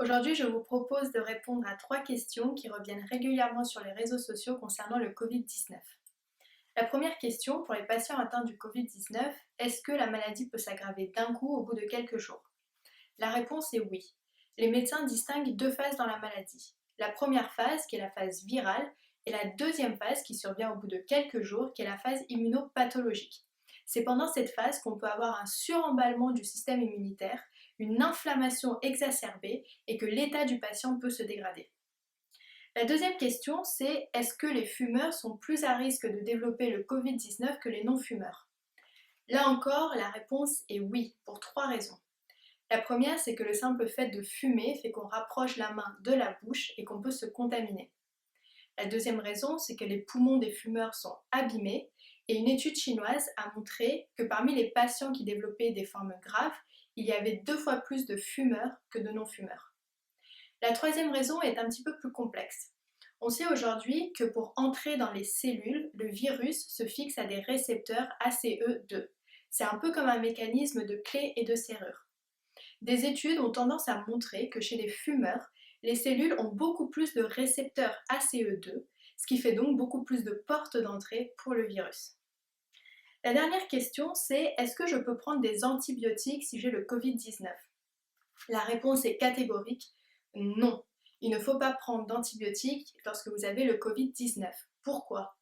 Aujourd'hui, je vous propose de répondre à 3 questions qui reviennent régulièrement sur les réseaux sociaux concernant le Covid-19. La première question pour les patients atteints du Covid-19, est-ce que la maladie peut s'aggraver d'un coup au bout de quelques jours? La réponse est oui. Les médecins distinguent 2 phases dans la maladie. La première phase, qui est la phase virale, et la deuxième phase, qui survient au bout de quelques jours, qui est la phase immunopathologique. C'est pendant cette phase qu'on peut avoir un suremballement du système immunitaire, une inflammation exacerbée et que l'état du patient peut se dégrader. La deuxième question, c'est est-ce que les fumeurs sont plus à risque de développer le Covid-19 que les non-fumeurs? Là encore, la réponse est oui, pour 3 raisons. La première, c'est que le simple fait de fumer fait qu'on rapproche la main de la bouche et qu'on peut se contaminer. La deuxième raison, c'est que les poumons des fumeurs sont abîmés et une étude chinoise a montré que parmi les patients qui développaient des formes graves, il y avait 2 fois plus de fumeurs que de non-fumeurs. La troisième raison est un petit peu plus complexe. On sait aujourd'hui que pour entrer dans les cellules, le virus se fixe à des récepteurs ACE2. C'est un peu comme un mécanisme de clé et de serrure. Des études ont tendance à montrer que chez les fumeurs, les cellules ont beaucoup plus de récepteurs ACE2, ce qui fait donc beaucoup plus de portes d'entrée pour le virus. La dernière question, c'est est-ce que je peux prendre des antibiotiques si j'ai le Covid-19? La réponse est catégorique, non. Il ne faut pas prendre d'antibiotiques lorsque vous avez le Covid-19. Pourquoi?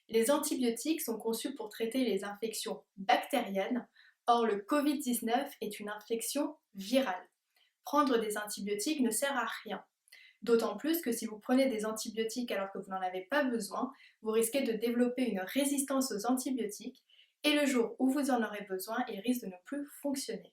Les antibiotiques sont conçus pour traiter les infections bactériennes. Or, le Covid-19 est une infection virale. Prendre des antibiotiques ne sert à rien. D'autant plus que si vous prenez des antibiotiques alors que vous n'en avez pas besoin, vous risquez de développer une résistance aux antibiotiques et le jour où vous en aurez besoin, ils risquent de ne plus fonctionner.